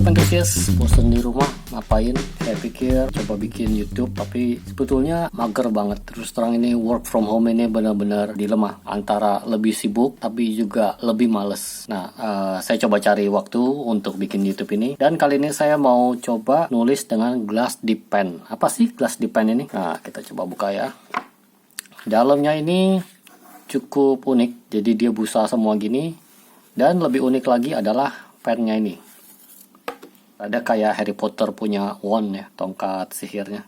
Enthusiast, bosen di rumah ngapain? Saya pikir coba bikin YouTube, tapi sebetulnya mager banget. Terus terang ini work from home ini benar-benar dilema antara lebih sibuk tapi juga lebih males. Nah, saya coba cari waktu untuk bikin YouTube ini, dan kali ini saya mau coba nulis dengan Glass Dip Pen. Apa sih Glass Dip Pen ini? Nah, kita coba buka ya. Dalamnya ini cukup unik, jadi dia busa semua gini, dan lebih unik lagi adalah pennya ini. Ada kayak Harry Potter punya wand ya, tongkat sihirnya.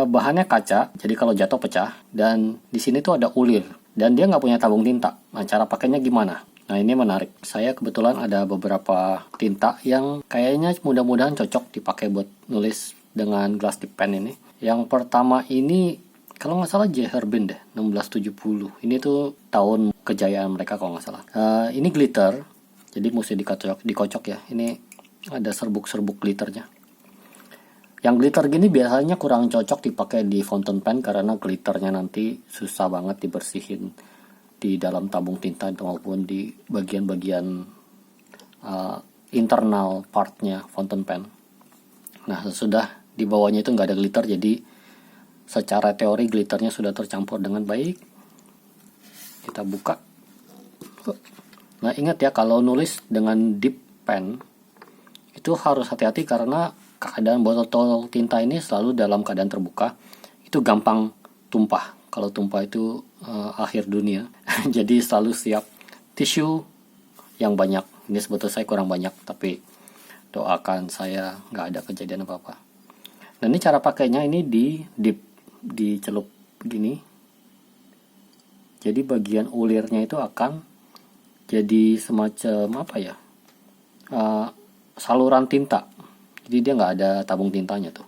Bahannya kaca, jadi kalau jatuh pecah. Dan di sini tuh ada ulir, dan dia nggak punya tabung tinta. Nah, cara pakainya gimana? Nah, ini menarik. Saya kebetulan ada beberapa tinta yang kayaknya mudah-mudahan cocok dipakai buat nulis dengan Glass Dip Pen ini. Yang pertama ini, kalau nggak salah J. Herbin deh, 1670. Ini tuh tahun kejayaan mereka kalau nggak salah. Ini glitter, jadi mesti dikocok ya. Ini ada serbuk-serbuk glitternya. Yang glitter gini biasanya kurang cocok dipakai di fountain pen karena glitternya nanti susah banget dibersihin di dalam tabung tinta maupun di bagian-bagian internal partnya fountain pen. Nah, sesudah di bawahnya itu nggak ada glitter, jadi secara teori glitternya sudah tercampur dengan baik. Kita buka. Nah, ingat ya, kalau nulis dengan dip pen itu harus hati-hati karena keadaan botol tinta ini selalu dalam keadaan terbuka. Itu gampang tumpah. Kalau tumpah itu akhir dunia. Jadi selalu siap tisu yang banyak. Ini sebetulnya saya kurang banyak, tapi doakan saya nggak ada kejadian apa-apa. Nah, ini cara pakainya ini dicelup begini. Jadi bagian ulirnya itu akan jadi semacam apa ya? Saluran tinta. Jadi dia nggak ada tabung tintanya tuh.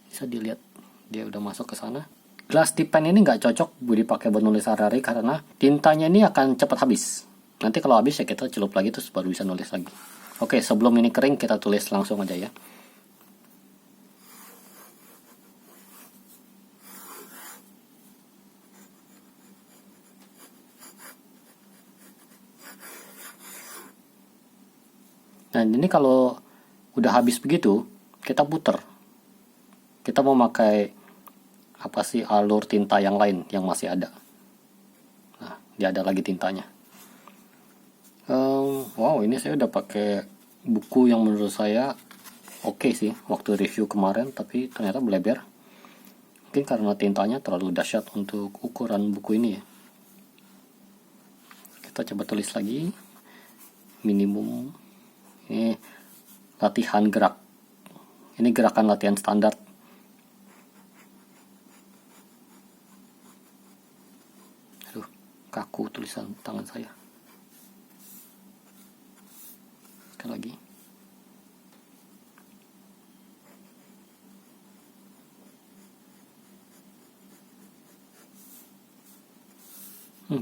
Bisa dilihat dia udah masuk ke sana. Glass Dip Pen ini nggak cocok dipakai buat nulis sehari-hari karena tintanya ini akan cepat habis. Nanti kalau habis ya kita celup lagi terus baru bisa nulis lagi. Oke, sebelum ini kering kita tulis langsung aja ya. Nah, ini kalau udah habis begitu, kita puter. Kita mau pakai apa sih alur tinta yang lain yang masih ada. Nah, dia ada lagi tintanya. Wow, ini saya udah pakai buku yang menurut saya oke sih waktu review kemarin, tapi ternyata bleber. Mungkin karena tintanya terlalu dahsyat untuk ukuran buku ini ya. Kita coba tulis lagi. Minimum. Ini latihan gerak. Ini gerakan latihan standar. Aduh, kaku tulisan tangan saya. Sekali lagi.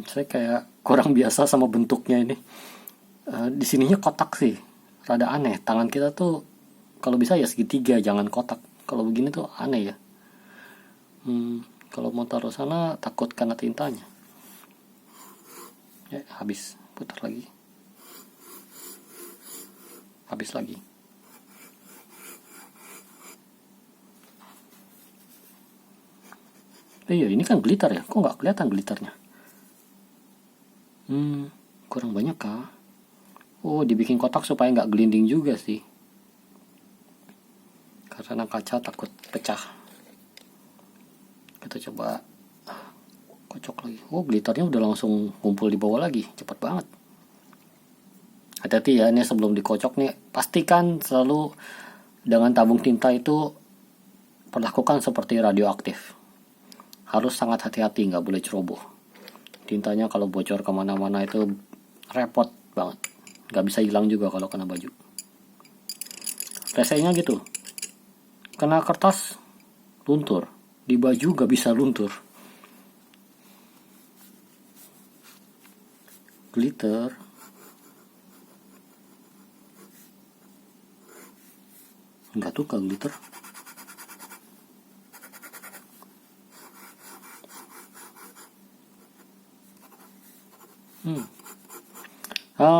Saya kayak kurang biasa sama bentuknya ini. Di sininya kotak sih. Rada aneh, tangan kita tuh kalau bisa ya segitiga, jangan kotak. Kalau begini tuh aneh ya. Kalau mau taruh sana takut kena tintanya. Ya, habis, putar lagi. Habis lagi. Iya, ini kan glitter ya. Kok nggak kelihatan glitternya? Kurang banyak kah? Oh, dibikin kotak supaya nggak gelinding juga sih. Karena kaca takut pecah. Kita coba kocok lagi. Oh, glitternya udah langsung kumpul di bawah lagi. Cepat banget. Hati-hati ya, ini sebelum dikocok nih. Pastikan selalu dengan tabung tinta itu perlakukan seperti radioaktif. Harus sangat hati-hati, nggak boleh ceroboh. Tintanya kalau bocor kemana-mana itu repot banget. Gak bisa hilang juga kalau kena baju. Resenya gitu. Kena kertas, luntur. Di baju gak bisa luntur. Glitter. Enggak tuh kalau glitter.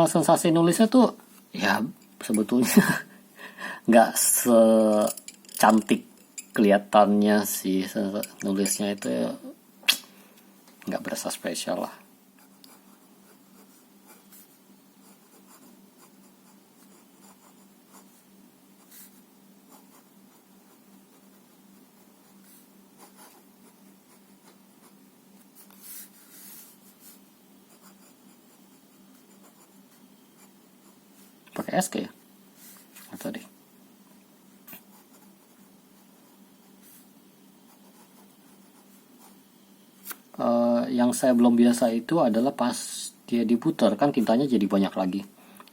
Sensasi nulisnya tuh ya sebetulnya nggak secantik kelihatannya sih. Nulisnya itu ya nggak berasa spesial lah. Pakai SK ya atau deh. Yang saya belum biasa itu adalah pas dia diputar kan tintanya jadi banyak lagi.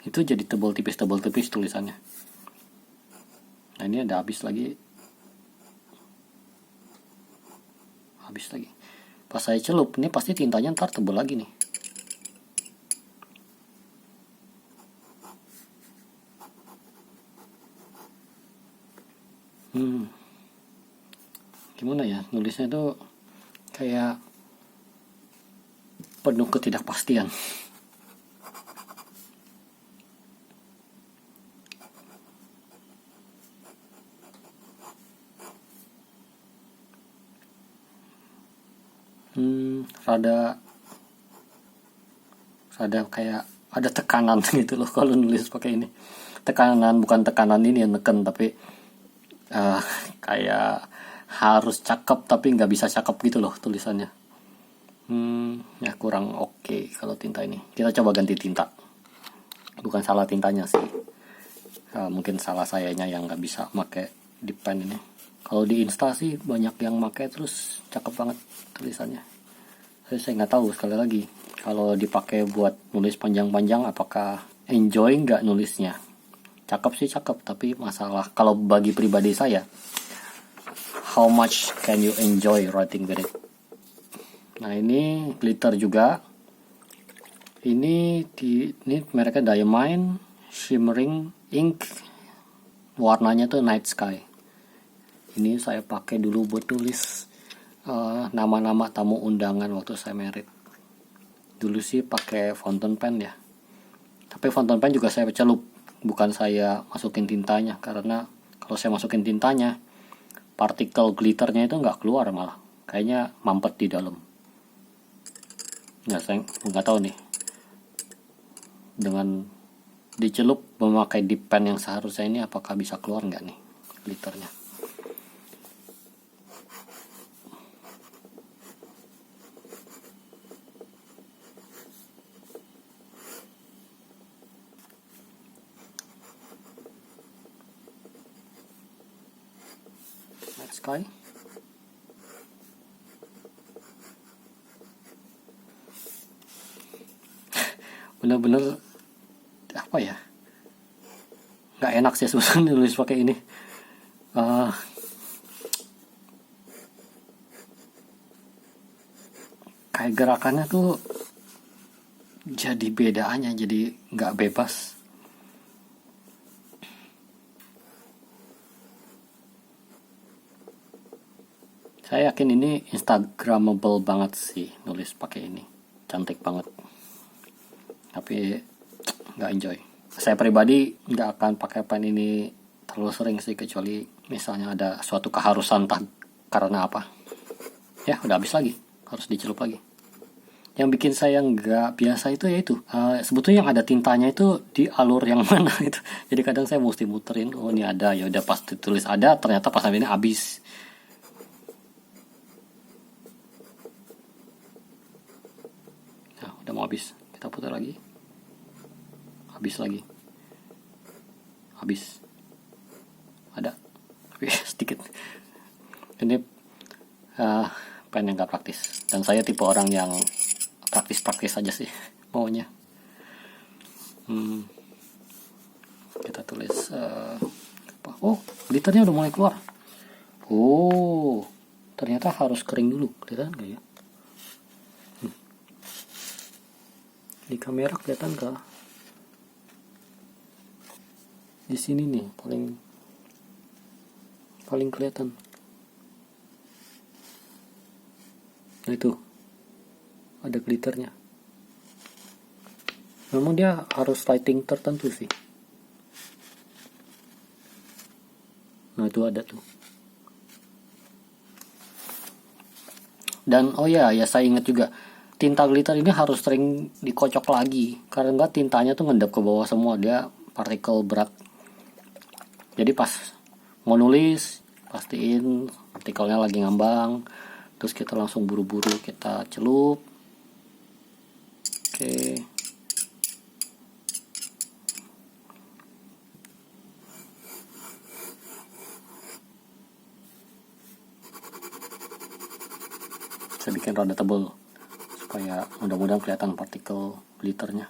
Itu jadi tebal tipis tulisannya. Nah ini ada habis lagi. Pas saya celup, ini pasti tintanya ntar tebal lagi nih. Gimana ya, nulisnya tuh kayak penuh ketidakpastian. Rada kayak ada tekanan gitu loh kalau nulis pakai ini. Tekanan, bukan tekanan ini yang neken, tapi kayak harus cakep tapi nggak bisa cakep gitu loh tulisannya. Ya kurang oke kalau tinta ini. Kita coba ganti tinta. Bukan salah tintanya sih. Mungkin salah sayanya yang nggak bisa pakai di pen ini. Kalau di Insta sih banyak yang pakai terus cakep banget tulisannya. Saya nggak tahu sekali lagi. Kalau dipakai buat nulis panjang-panjang apakah enjoy nggak nulisnya? Cakep sih cakep, tapi masalah kalau bagi pribadi saya, how much can you enjoy writing with it? Nah ini glitter juga. Ini mereknya Diamine Shimmering Ink. Warnanya tuh Night Sky. Ini saya pakai dulu buat tulis nama-nama tamu undangan waktu saya merit. Dulu sih pakai fountain pen ya. Tapi fountain pen juga saya celup, bukan saya masukin tintanya, karena kalau saya masukin tintanya, partikel glitternya itu nggak keluar, malah kayaknya mampet di dalam. Nah saya nggak tahu nih, dengan dicelup memakai dip pen yang seharusnya ini apakah bisa keluar nggak nih glitternya. Next Sky. Bener-bener apa ya, nggak enak sih sebenarnya nulis pakai ini. Kayak gerakannya tuh jadi bedaannya, jadi nggak bebas. Saya yakin ini instagramable banget sih nulis pakai ini, cantik banget. Tapi nggak enjoy. Saya pribadi nggak akan pakai pen ini terlalu sering sih, kecuali misalnya ada suatu keharusan, entah karena apa. Ya udah habis lagi, harus dicelup lagi. Yang bikin saya nggak biasa itu yaitu sebetulnya yang ada tintanya itu di alur yang mana itu. Jadi kadang saya mesti muterin, oh ini ada, ya udah pas ditulis ada, ternyata pas sampai ini habis. Nah udah mau habis, kita putar lagi. Habis lagi, habis, ada, tapi sedikit. Ini pen yang gak praktis, dan saya tipe orang yang praktis aja sih maunya. Kita tulis oh glitternya udah mulai keluar. Oh ternyata harus kering dulu, kelihatan gak ya di kamera? Kelihatan gak? Di sini nih paling kelihatan. Nah itu ada glitternya. Memang dia harus lighting tertentu sih. Nah itu ada tuh. Dan oh ya saya ingat juga, tinta glitter ini harus sering dikocok lagi, karena enggak tintanya tuh ngendap ke bawah semua, dia partikel berat. Jadi pas mau nulis pastiin partikelnya lagi ngambang, terus kita langsung buru-buru kita celup. Oke. Saya bikin rada tebal supaya mudah-mudahan kelihatan partikel glitternya.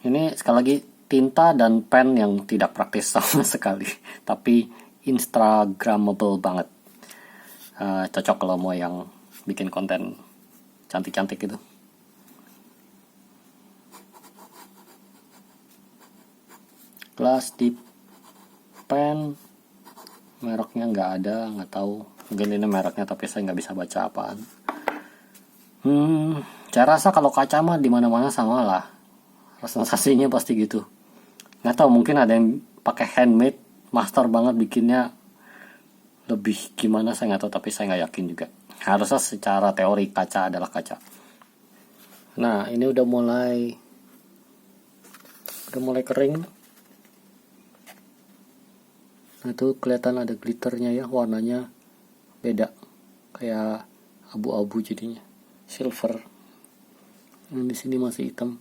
Ini sekali lagi tinta dan pen yang tidak praktis sama sekali, tapi instagramable banget. Cocok kalau mau yang bikin konten cantik-cantik gitu. Glass dip pen, mereknya nggak ada, nggak tahu. Mungkin ini mereknya tapi saya nggak bisa baca apaan. Saya rasa kalau kaca mah di mana-mana sama lah. Sensasinya pasti gitu. Nggak tahu, mungkin ada yang pakai handmade, master banget bikinnya lebih gimana saya nggak tahu, tapi saya nggak yakin juga. Harusnya secara teori kaca adalah kaca. Nah ini udah mulai kering. Nah itu kelihatan ada glitternya ya, warnanya beda, kayak abu-abu jadinya, silver. Yang di sini masih hitam.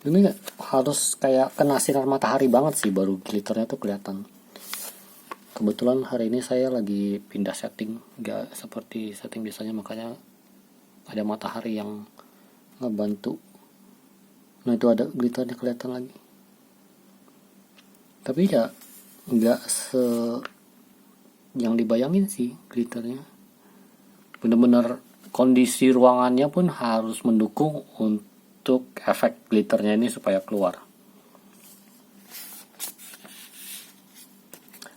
Ini harus kayak kena sinar matahari banget sih baru glitternya tuh kelihatan. Kebetulan hari ini saya lagi pindah setting, nggak seperti setting biasanya, makanya ada matahari yang ngebantu. Nah itu ada glitternya kelihatan lagi. Tapi ya nggak yang dibayangin sih glitternya. Bener-bener kondisi ruangannya pun harus mendukung untuk efek glitternya ini supaya keluar.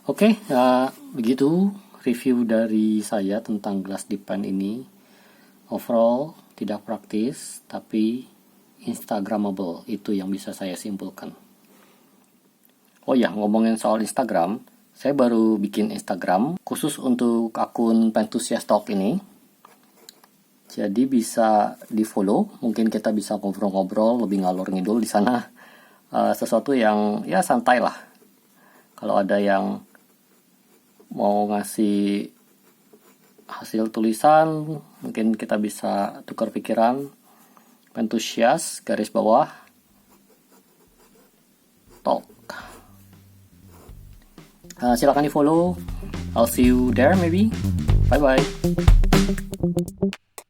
Oke, begitu review dari saya tentang glass dip pen ini. Overall tidak praktis, tapi instagramable, itu yang bisa saya simpulkan. Oh ya, ngomongin soal Instagram, saya baru bikin Instagram khusus untuk akun Pentusias Talk ini. Jadi bisa di follow, mungkin kita bisa ngobrol-ngobrol lebih ngalor ngidul di sana. Sesuatu yang ya santai lah. Kalau ada yang mau ngasih hasil tulisan, mungkin kita bisa tukar pikiran. Pentusias garis bawah Talk. Silakan di follow. I'll see you there maybe. Bye bye.